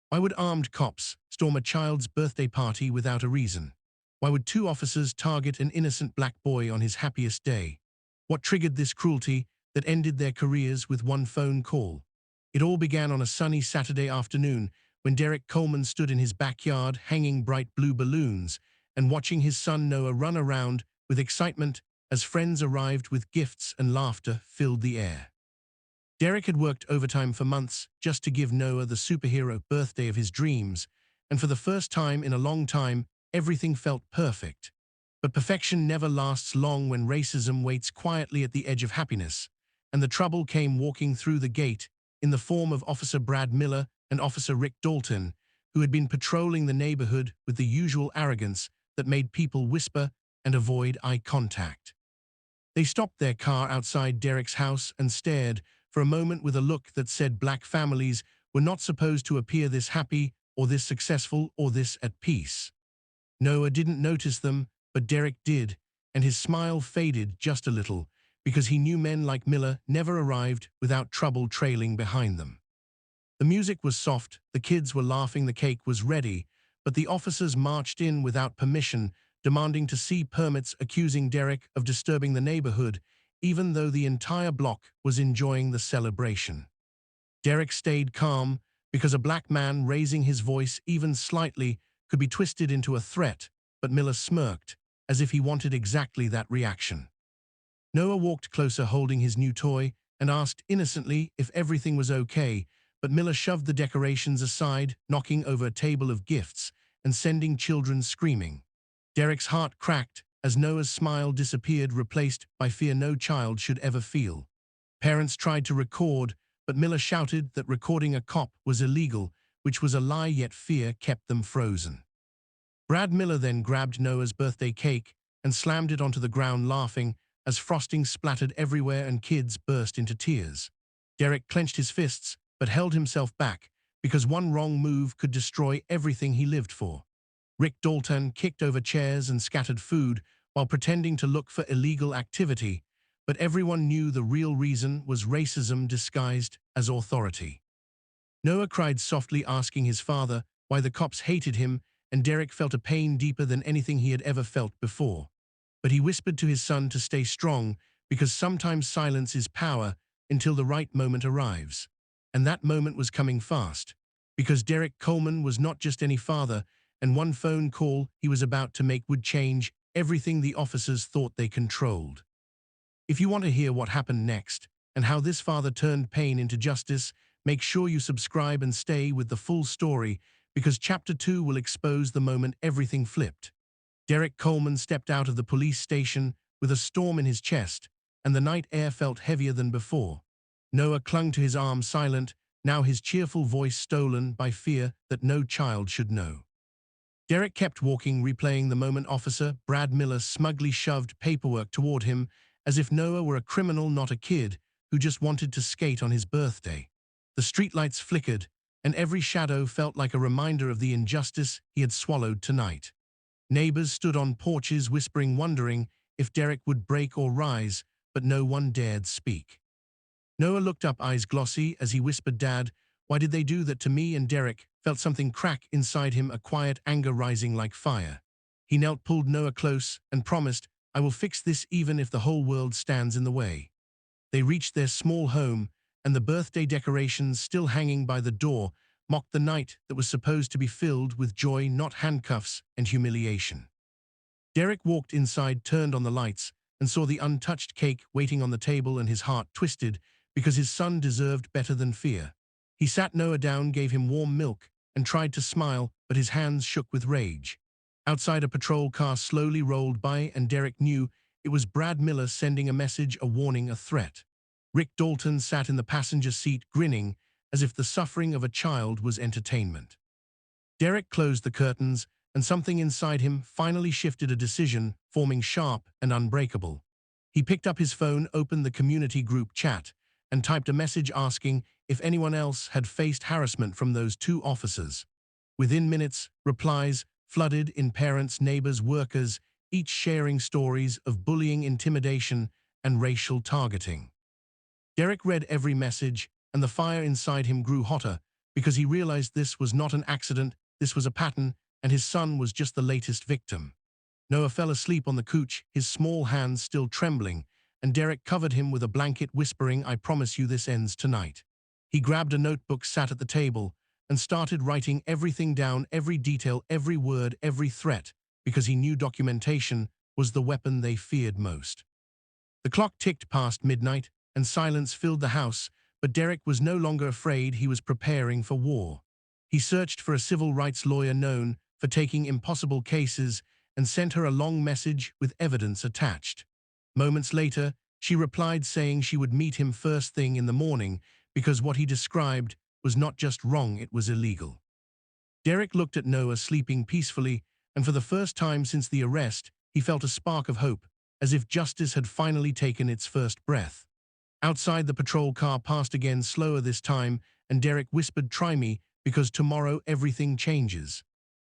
Why would armed cops storm a child's birthday party without a reason? Why would two officers target an innocent black boy on his happiest day? What triggered this cruelty that ended their careers with one phone call? It all began on a sunny Saturday afternoon when Derrick Coleman stood in his backyard hanging bright blue balloons and watching his son Noah run around with excitement as friends arrived with gifts and laughter filled the air. Derrick had worked overtime for months just to give Noah the superhero birthday of his dreams, and for the first time in a long time, everything felt perfect. But perfection never lasts long when racism waits quietly at the edge of happiness, and the trouble came walking through the gate in the form of Officer Brad Miller and Officer Rick Dalton, who had been patrolling the neighborhood with the usual arrogance that made people whisper and avoid eye contact. They stopped their car outside Derrick's house and stared for a moment with a look that said black families were not supposed to appear this happy or this successful or this at peace. Noah didn't notice them, but Derrick did, and his smile faded just a little because he knew men like Miller never arrived without trouble trailing behind them. The music was soft, the kids were laughing, the cake was ready, but the officers marched in without permission, demanding to see permits, accusing Derrick of disturbing the neighborhood, even though the entire block was enjoying the celebration. Derrick stayed calm because a black man raising his voice even slightly could be twisted into a threat, but Miller smirked, as if he wanted exactly that reaction. Noah walked closer holding his new toy and asked innocently if everything was okay, but Miller shoved the decorations aside, knocking over a table of gifts and sending children screaming. Derrick's heart cracked as Noah's smile disappeared, replaced by fear no child should ever feel. Parents tried to record, but Miller shouted that recording a cop was illegal, which was a lie, yet fear kept them frozen. Brad Miller then grabbed Noah's birthday cake and slammed it onto the ground, laughing as frosting splattered everywhere and kids burst into tears. Derrick clenched his fists but held himself back because one wrong move could destroy everything he lived for. Rick Dalton kicked over chairs and scattered food while pretending to look for illegal activity, but everyone knew the real reason was racism disguised as authority. Noah cried softly, asking his father why the cops hated him, and Derrick felt a pain deeper than anything he had ever felt before. But he whispered to his son to stay strong because sometimes silence is power until the right moment arrives. And that moment was coming fast, because Derrick Coleman was not just any father, and one phone call he was about to make would change everything the officers thought they controlled. If you want to hear what happened next and how this father turned pain into justice, make sure you subscribe and stay with the full story, because Chapter 2 will expose the moment everything flipped. Derrick Coleman stepped out of the police station with a storm in his chest, and the night air felt heavier than before. Noah clung to his arm, silent, now his cheerful voice stolen by fear that no child should know. Derrick kept walking, replaying the moment. Officer Brad Miller smugly shoved paperwork toward him as if Noah were a criminal, not a kid who just wanted to skate on his birthday. The streetlights flickered, and every shadow felt like a reminder of the injustice he had swallowed tonight. Neighbors stood on porches whispering, wondering if Derrick would break or rise, but no one dared speak. Noah looked up, eyes glossy, as he whispered, "Dad, why did they do that to me?" And Derrick felt something crack inside him, a quiet anger rising like fire. He knelt, pulled Noah close, and promised, "I will fix this even if the whole world stands in the way." They reached their small home, and the birthday decorations still hanging by the door mocked the night that was supposed to be filled with joy, not handcuffs and humiliation. Derrick walked inside, turned on the lights, and saw the untouched cake waiting on the table, and his heart twisted because his son deserved better than fear. He sat Noah down, gave him warm milk, and tried to smile, but his hands shook with rage. Outside, a patrol car slowly rolled by, and Derrick knew it was Brad Miller sending a message, a warning, a threat. Rick Dalton sat in the passenger seat, grinning as if the suffering of a child was entertainment. Derrick closed the curtains, and something inside him finally shifted, a decision forming sharp and unbreakable. He picked up his phone, opened the community group chat, and typed a message asking if anyone else had faced harassment from those two officers. Within minutes, replies flooded in, parents, neighbors, workers, each sharing stories of bullying, intimidation, and racial targeting. Derrick read every message, and the fire inside him grew hotter because he realized this was not an accident, this was a pattern, and his son was just the latest victim. Noah fell asleep on the couch, his small hands still trembling, and Derrick covered him with a blanket, whispering, "I promise you this ends tonight." He grabbed a notebook, sat at the table, and started writing everything down, every detail, every word, every threat, because he knew documentation was the weapon they feared most. The clock ticked past midnight, and silence filled the house, but Derrick was no longer afraid. He was preparing for war. He searched for a civil rights lawyer known for taking impossible cases and sent her a long message with evidence attached. Moments later, she replied saying she would meet him first thing in the morning because what he described was not just wrong, it was illegal. Derrick looked at Noah sleeping peacefully, and for the first time since the arrest, he felt a spark of hope, as if justice had finally taken its first breath. Outside, the patrol car passed again, slower this time, and Derrick whispered, "Try me, because tomorrow everything changes."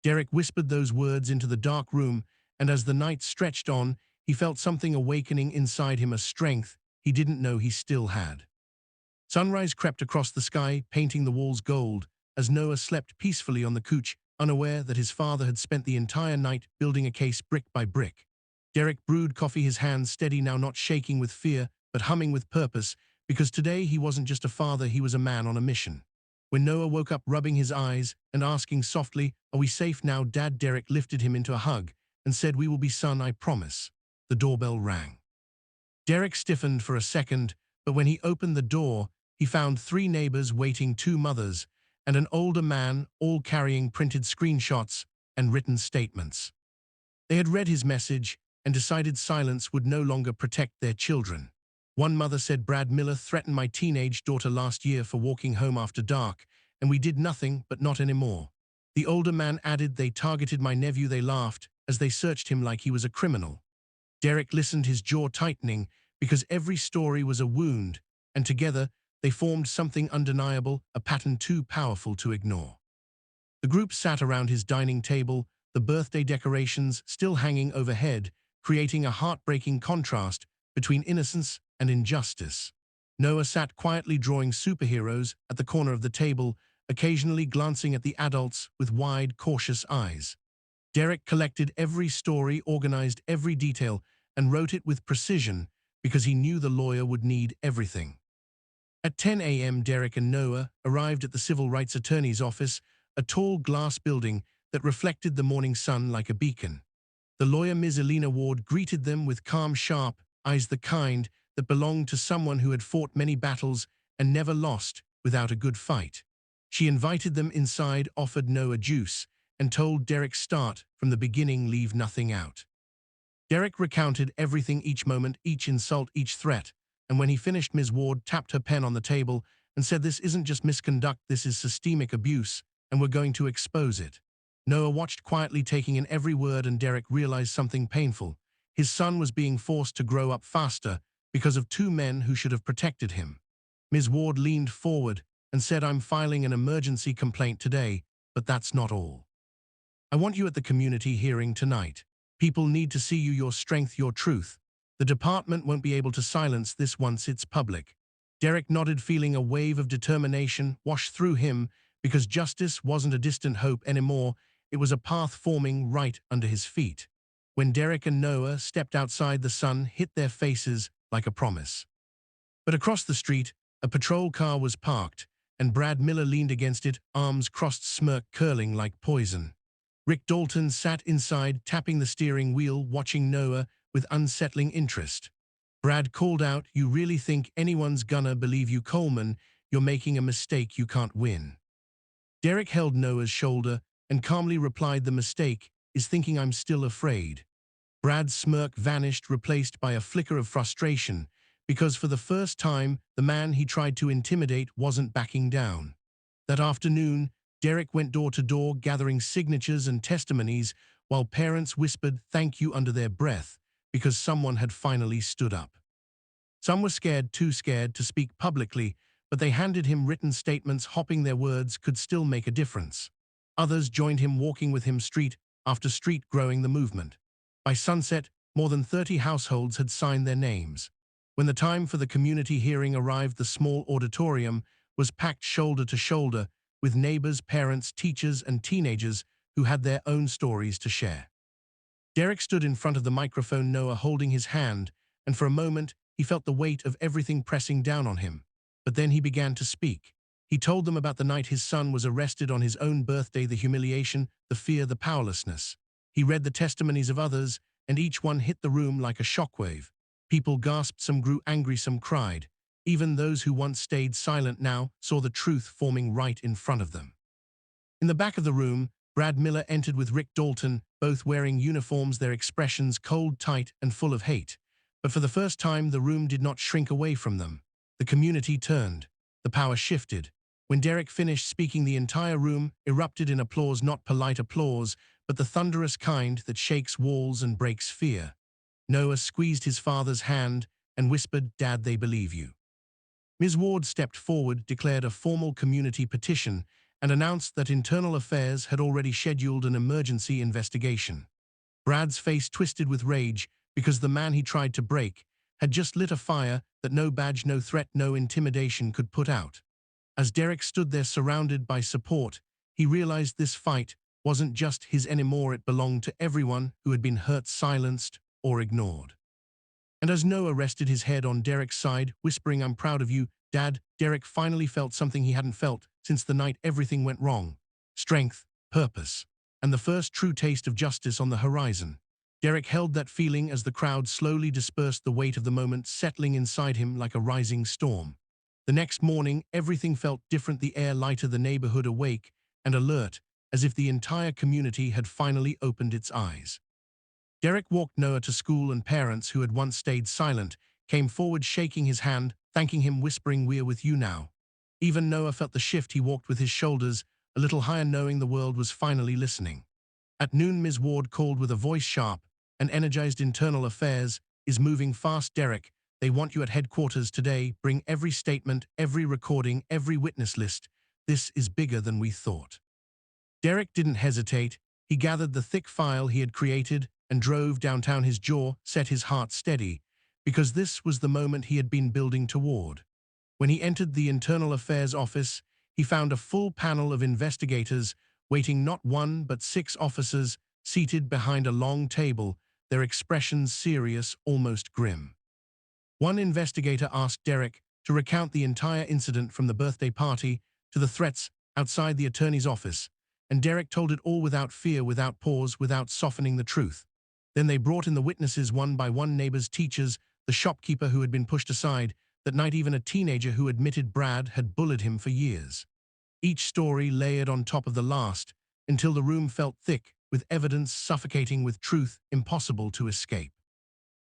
Derrick whispered those words into the dark room, and as the night stretched on, he felt something awakening inside him, a strength he didn't know he still had. Sunrise crept across the sky, painting the walls gold, as Noah slept peacefully on the couch, unaware that his father had spent the entire night building a case brick by brick. Derrick brewed coffee, his hands steady now, not shaking with fear, but humming with purpose, because today he wasn't just a father, he was a man on a mission. When Noah woke up, rubbing his eyes and asking softly, "Are we safe now, Dad?" Derrick lifted him into a hug and said, "We will be, son, I promise." The doorbell rang. Derrick stiffened for a second, but when he opened the door, he found three neighbors waiting, two mothers, and an older man, all carrying printed screenshots and written statements. They had read his message and decided silence would no longer protect their children. One mother said, "Brad Miller threatened my teenage daughter last year for walking home after dark, and we did nothing, but not anymore." The older man added, "They targeted my nephew." They laughed as they searched him like he was a criminal. Derrick listened, his jaw tightening, because every story was a wound, and together they formed something undeniable, a pattern too powerful to ignore. The group sat around his dining table, the birthday decorations still hanging overhead, creating a heartbreaking contrast between innocence and injustice. Noah sat quietly drawing superheroes at the corner of the table, occasionally glancing at the adults with wide, cautious eyes. Derrick collected every story, organized every detail, and wrote it with precision because he knew the lawyer would need everything. At 10 a.m., Derrick and Noah arrived at the civil rights attorney's office, a tall glass building that reflected the morning sun like a beacon. The lawyer, Ms. Elena Ward, greeted them with calm, sharp eyes, the kind that belonged to someone who had fought many battles and never lost without a good fight. She invited them inside, offered Noah juice, and told Derrick, "Start from the beginning, leave nothing out." Derrick recounted everything, each moment, each insult, each threat, and when he finished, Ms. Ward tapped her pen on the table and said, "This isn't just misconduct, this is systemic abuse, and we're going to expose it." Noah watched quietly, taking in every word, and Derrick realized something painful. His son was being forced to grow up faster because of two men who should have protected him. Ms. Ward leaned forward and said, "I'm filing an emergency complaint today, but that's not all. I want you at the community hearing tonight. People need to see you, your strength, your truth. The department won't be able to silence this once it's public." Derrick nodded, feeling a wave of determination wash through him, because justice wasn't a distant hope anymore, it was a path forming right under his feet. When Derrick and Noah stepped outside, the sun hit their faces like a promise. But across the street, a patrol car was parked, and Brad Miller leaned against it, arms crossed, smirk curling like poison. Rick Dalton sat inside, tapping the steering wheel, watching Noah with unsettling interest. Brad called out, "You really think anyone's gonna believe you, Coleman? You're making a mistake, you can't win." Derrick held Noah's shoulder and calmly replied, "The mistake is thinking I'm still afraid." Brad's smirk vanished, replaced by a flicker of frustration, because for the first time, the man he tried to intimidate wasn't backing down. That afternoon, Derrick went door to door, gathering signatures and testimonies, while parents whispered thank you under their breath because someone had finally stood up. Some were scared, too scared to speak publicly, but they handed him written statements, hoping their words could still make a difference. Others joined him, walking with him street after street, growing the movement. By sunset, more than 30 households had signed their names. When the time for the community hearing arrived, the small auditorium was packed shoulder to shoulder with neighbors, parents, teachers, and teenagers who had their own stories to share. Derrick stood in front of the microphone, Noah holding his hand, and for a moment he felt the weight of everything pressing down on him. But then he began to speak. He told them about the night his son was arrested on his own birthday, the humiliation, the fear, the powerlessness. He read the testimonies of others, and each one hit the room like a shockwave. People gasped, some grew angry, some cried. Even those who once stayed silent now saw the truth forming right in front of them. In the back of the room, Brad Miller entered with Rick Dalton, both wearing uniforms, their expressions cold, tight, and full of hate. But for the first time, the room did not shrink away from them. The community turned. The power shifted. When Derrick finished speaking, the entire room erupted in applause, not polite applause, but the thunderous kind that shakes walls and breaks fear. Noah squeezed his father's hand and whispered, "Dad, they believe you." Ms. Ward stepped forward, declared a formal community petition, and announced that Internal Affairs had already scheduled an emergency investigation. Brad's face twisted with rage because the man he tried to break had just lit a fire that no badge, no threat, no intimidation could put out. As Derrick stood there surrounded by support, he realized this fight wasn't just his anymore, it belonged to everyone who had been hurt, silenced, or ignored. And as Noah rested his head on Derrick's side, whispering, "I'm proud of you, Dad," Derrick finally felt something he hadn't felt since the night everything went wrong. Strength, purpose, and the first true taste of justice on the horizon. Derrick held that feeling as the crowd slowly dispersed, the weight of the moment settling inside him like a rising storm. The next morning, everything felt different, the air lighter, the neighborhood awake and alert, as if the entire community had finally opened its eyes. Derrick walked Noah to school, and parents who had once stayed silent came forward, shaking his hand, thanking him, whispering, "We're with you now." Even Noah felt the shift. He walked with his shoulders a little higher, knowing the world was finally listening. At noon, Ms. Ward called with a voice sharp and energized, "Internal Affairs is moving fast, Derrick. They want you at headquarters today. Bring every statement, every recording, every witness list. This is bigger than we thought." Derrick didn't hesitate. He gathered the thick file he had created and drove downtown, his jaw set, his heart steady, because this was the moment he had been building toward. When he entered the Internal Affairs office, he found a full panel of investigators waiting, not one but 6 officers seated behind a long table, their expressions serious, almost grim. One investigator asked Derrick to recount the entire incident, from the birthday party to the threats outside the attorney's office, and Derrick told it all without fear, without pause, without softening the truth. Then they brought in the witnesses one by one, neighbors, teachers, the shopkeeper who had been pushed aside that night, even a teenager who admitted Brad had bullied him for years. Each story layered on top of the last until the room felt thick with evidence, suffocating with truth, impossible to escape.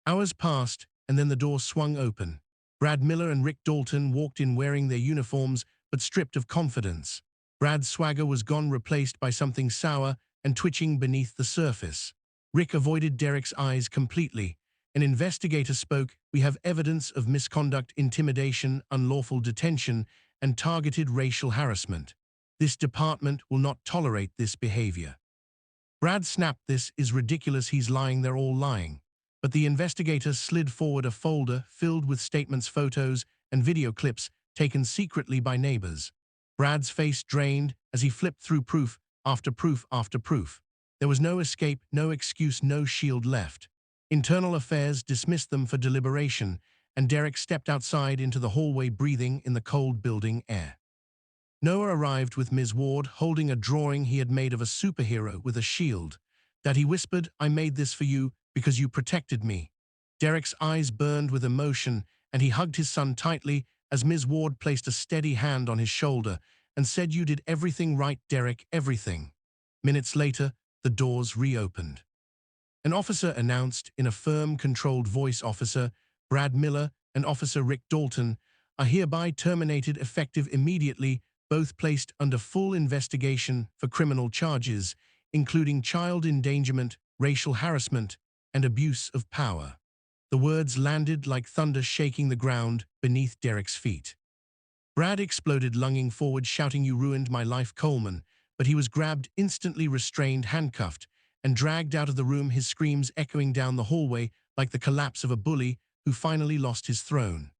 Hours passed, and then the door swung open. Brad Miller and Rick Dalton walked in wearing their uniforms but stripped of confidence. Brad's swagger was gone, replaced by something sour and twitching beneath the surface. Rick avoided Derrick's eyes completely. An investigator spoke, "We have evidence of misconduct, intimidation, unlawful detention, and targeted racial harassment. This department will not tolerate this behavior." Brad snapped, "This is ridiculous. He's lying. They're all lying." But the investigator slid forward a folder filled with statements, photos, and video clips taken secretly by neighbors. Brad's face drained as he flipped through proof after proof after proof. There was no escape, no excuse, no shield left. Internal Affairs dismissed them for deliberation, and Derrick stepped outside into the hallway, breathing in the cold building air. Noah arrived with Ms. Ward, holding a drawing he had made of a superhero with a shield. "Dad," he whispered, "I made this for you because you protected me." Derrick's eyes burned with emotion, and he hugged his son tightly as Ms. Ward placed a steady hand on his shoulder and said, "You did everything right, Derrick, everything." Minutes later, the doors reopened. An officer announced in a firm, controlled voice, "Officer Brad Miller and Officer Rick Dalton are hereby terminated effective immediately, both placed under full investigation for criminal charges, including child endangerment, racial harassment, and abuse of power." The words landed like thunder, shaking the ground beneath Derrick's feet. Brad exploded, lunging forward, shouting, "You ruined my life, Coleman," but he was grabbed, instantly restrained, handcuffed, and dragged out of the room, his screams echoing down the hallway like the collapse of a bully who finally lost his throne.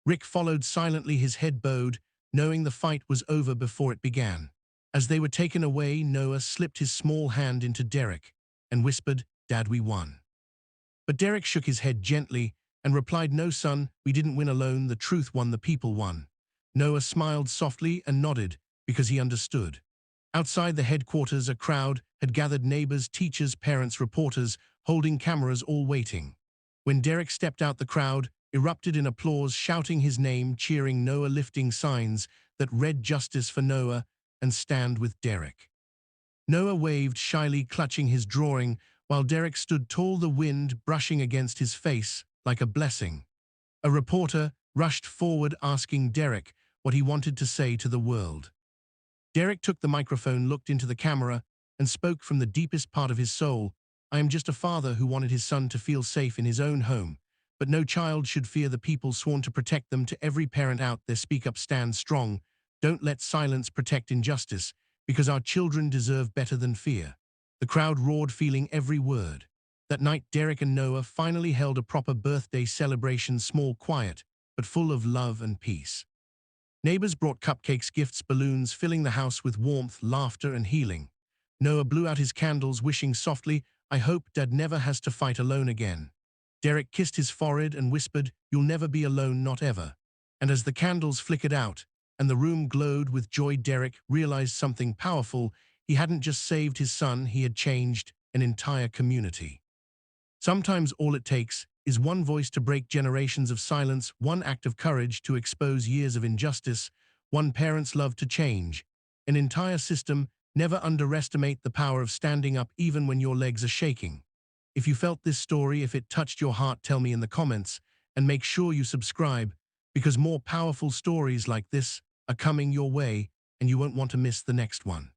Rick followed silently, his head bowed, knowing the fight was over before it began. As they were taken away, Noah slipped his small hand into Derrick and whispered, "Dad, we won." But Derrick shook his head gently and replied, "No, son, we didn't win alone. The truth won, the people won." Noah smiled softly and nodded because he understood. Outside the headquarters, a crowd had gathered: neighbors, teachers, parents, reporters, holding cameras, all waiting. When Derrick stepped out, the crowd erupted in applause, shouting his name, cheering Noah, lifting signs that read "Justice for Noah" and "Stand with Derrick." Noah waved shyly, clutching his drawing, while Derrick stood tall, the wind brushing against his face like a blessing. A reporter rushed forward, asking Derrick what he wanted to say to the world. Derrick took the microphone, looked into the camera, and spoke from the deepest part of his soul. "I am just a father who wanted his son to feel safe in his own home. But no child should fear the people sworn to protect them. To every parent out there, speak up, stand strong. Don't let silence protect injustice, because our children deserve better than fear." The crowd roared, feeling every word. That night, Derrick and Noah finally held a proper birthday celebration, small, quiet, but full of love and peace. Neighbors brought cupcakes, gifts, balloons, filling the house with warmth, laughter, and healing. Noah blew out his candles, wishing softly, "I hope Dad never has to fight alone again." Derrick kissed his forehead and whispered, "You'll never be alone, not ever." And as the candles flickered out and the room glowed with joy, Derrick realized something powerful. He hadn't just saved his son, he had changed an entire community. Sometimes all it takes is one voice to break generations of silence, one act of courage to expose years of injustice, one parent's love to change an entire system. Never underestimate the power of standing up even when your legs are shaking. If you felt this story, if it touched your heart, tell me in the comments, and make sure you subscribe, because more powerful stories like this are coming your way and you won't want to miss the next one.